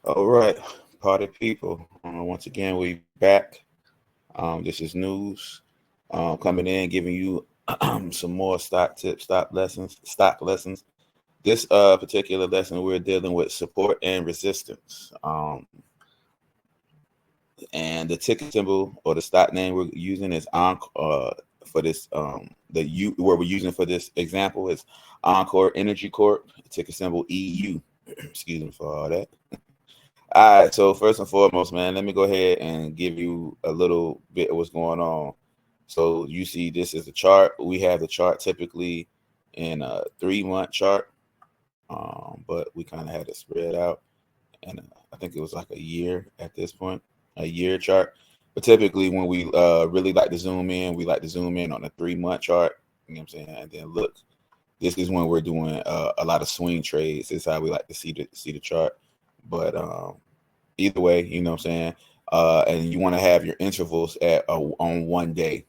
All right, party people. Once again, we back. This is news coming in, giving you some more stock tips, stock lessons. This particular lesson, we're dealing with support and resistance. And the ticker symbol or the stock name we're using is for this where we're using for this example is Encore Energy Corp. Ticker symbol EU. Excuse me for all that. All right, so first and foremost, man, let me go ahead and give you a little bit of what's going on. So you see, this is the chart. We have the chart typically in a 3-month chart, but we kind of had it spread out, and I think it was like a year at this point, a year chart. But typically, when we really like to zoom in, we like to zoom in on a 3-month chart. You know what I'm saying? And then look, this is when we're doing a lot of swing trades. This is how we like to see the chart. But either way, you know what I'm saying? And you want to have your intervals on one day.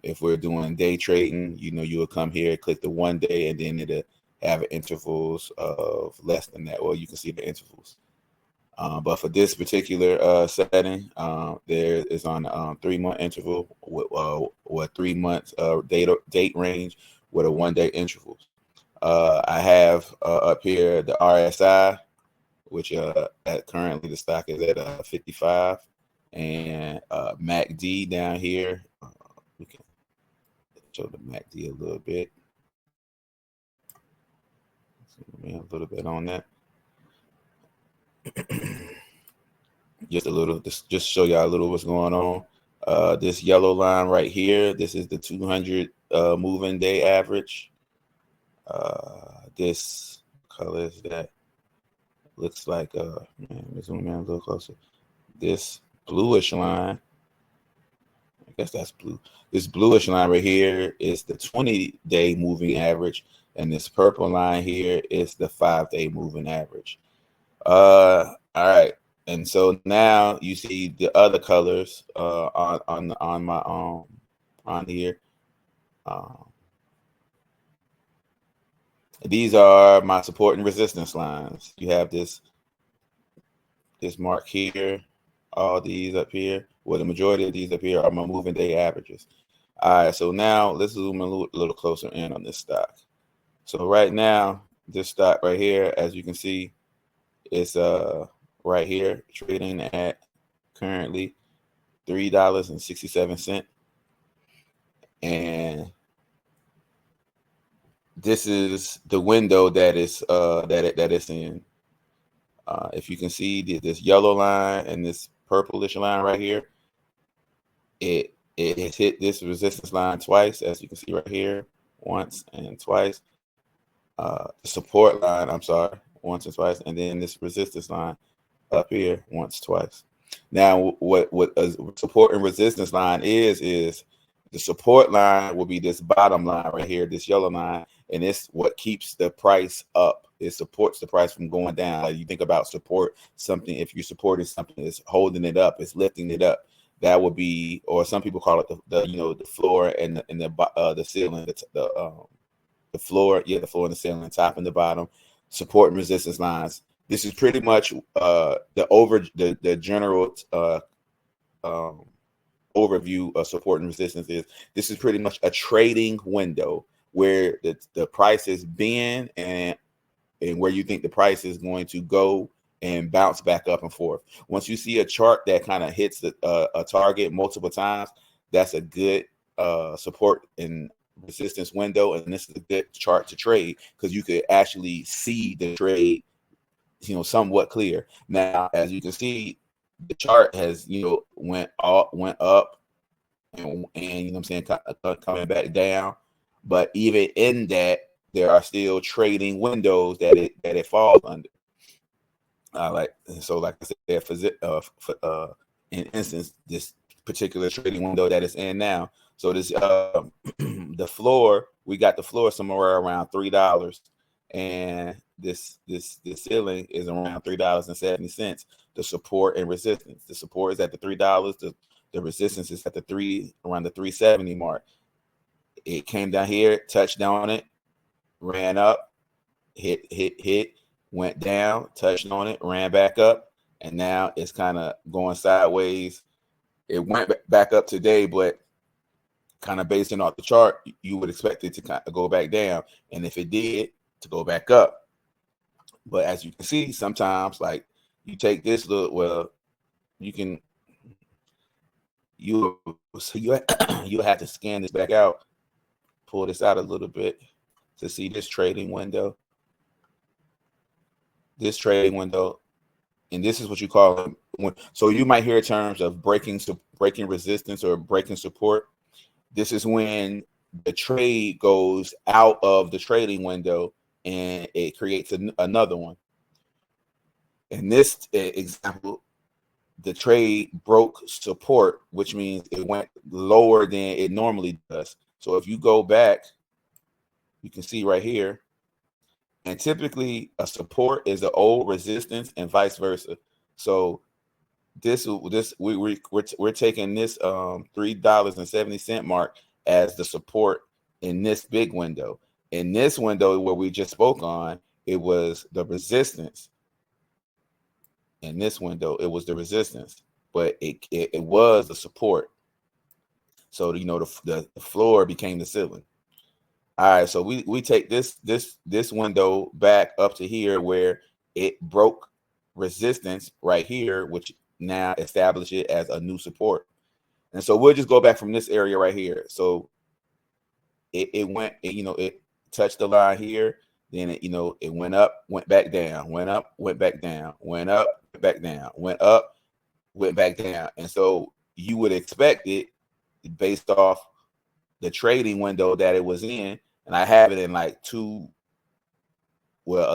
If we're doing day trading, you will come here, click the 1 day, and then it'll have intervals of less than that. Well, you can see the intervals. But for this particular setting, there is on 3-month interval with 3 months date range with a 1 day intervals. I have up here the RSI, which at currently the stock is at 55, and MACD down here. We can show the MACD a little bit. A little bit on that. Just a little, just show y'all a little what's going on. This yellow line right here, this is the 200 moving day average. This color is that. Looks like man, let's zoom in a little closer. This bluish line, I guess that's blue. This bluish line right here is the 20-day moving average, and this purple line here is the 5-day moving average. All right, and so now you see the other colors on my on here. These are my support and resistance lines. You have this mark here, all these up here. Well, the majority of these up here are my moving day averages. All right, so now let's zoom in a little closer in on this stock. So right now, this stock right here, as you can see, is right here trading at currently $3.67, and this is the window that is that it's in. If you can see this yellow line and this purplish line right here, it has hit this resistance line twice, as you can see right here, once and twice. The support line, I'm sorry, once and twice, and then this resistance line up here once, twice. Now, what a support and resistance line is the support line will be this bottom line right here, this yellow line, and it's what keeps the price up. It supports the price from going down. Like you think about support something, if you're supporting something, it's holding it up, it's lifting it up. That would be, or some people call it the floor and the ceiling, the floor, the floor and the ceiling, top and the bottom, support and resistance lines. This is pretty much the general overview of support and resistance is. This is pretty much a trading window where the price has been and where you think the price is going to go and bounce back up and forth. Once you see a chart that kind of hits a target multiple times, that's a good support and resistance window, and this is a good chart to trade because you could actually see the trade somewhat clear. Now, as you can see, the chart has went up and you know what I'm saying, coming back down, but even in that there are still trading windows that it falls under. Like I said, for in instance, this particular trading window that it's in now. So this the floor, we got the floor somewhere around $3, and this ceiling is around $3.70. The support and resistance. The support is at the $3. The resistance is at around the 370 mark. It came down here, touched on it, ran up, hit, went down, touched on it, ran back up, and now it's kind of going sideways. It went back up today, but kind of based off the chart, you would expect it to kind of go back down, and if it did, to go back up. But as you can see, sometimes like you take this look, well, you can you have to scan this back out, pull this out a little bit to see this trading window. This trading window, and this is what you call it. So you might hear terms of breaking resistance or breaking support. This is when the trade goes out of the trading window and it creates another one. In this example, the trade broke support, which means it went lower than it normally does. So if you go back, you can see right here, and typically a support is an old resistance and vice versa. So we're taking this $3.70 mark as the support in this big window. In this window where we just spoke on, it was the resistance. In this window, it was the resistance, but it was the support. So the floor became the ceiling. All right, so we take this window back up to here where it broke resistance right here, which now establish it as a new support. And so we'll just go back from this area right here. So it touched the line here, then it went up, went back down, went up, went back down, went up, went back down, went up, went back down. And so you would expect it based off the trading window that it was in. And I have it in like a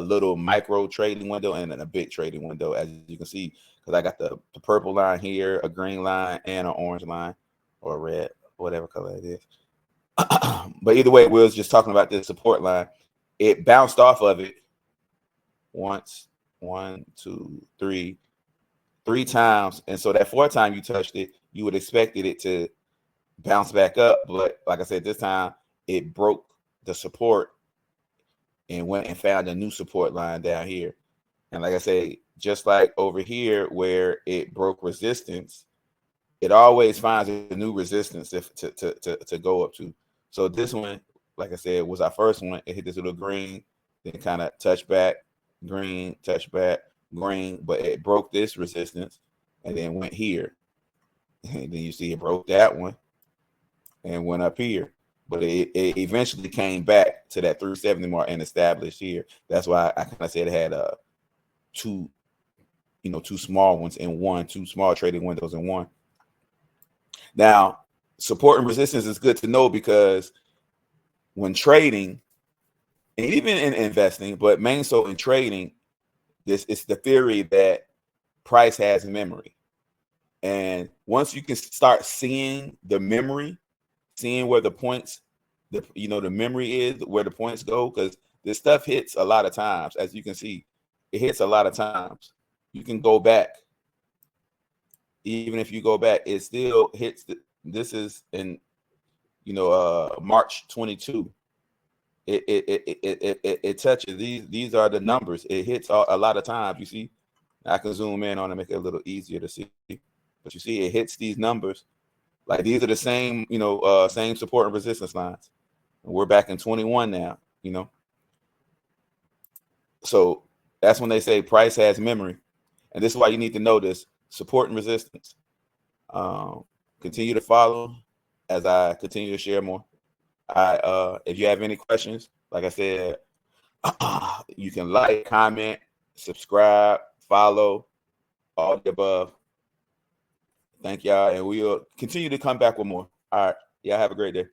little micro trading window and then a big trading window, as you can see, because I got the purple line here, a green line, and an orange line, or red, whatever color it is. But either way, we was just talking about this support line. It bounced off of it once, one, two, three times. And so that fourth time you touched it, you would expected it to bounce back up. But like I said, this time it broke the support and went and found a new support line down here. And like I say, just like over here where it broke resistance, it always finds a new resistance to go up to. So this one, like I said, was our first one. It hit this little green, then kind of touch back, green, touch back, green, but it broke this resistance and then went here. And then you see it broke that one and went up here. But it eventually came back to that 370 mark and established here. That's why I kind of said it had two small ones in one, two small trading windows in one. Now, support and resistance is good to know because when trading, and even in investing, but mainly so in trading, it's the theory that price has memory. And once you can start seeing the memory, seeing where the points, the memory is, where the points go, because this stuff hits a lot of times. As you can see, it hits a lot of times. You can go back. Even if you go back, it still hits. This is in, March 22. It touches these are the numbers. It hits a lot of times. You see, I can zoom in on it, make it a little easier to see. But you see, it hits these numbers. Like these are the same, same support and resistance lines. And we're back in 21 now, So that's when they say price has memory. And this is why you need to know this support and resistance. Continue to follow as I continue to share more. If you have any questions, like I said, you can like, comment, subscribe, follow, all the above. Thank y'all, and we'll continue to come back with more. All right, y'all have a great day.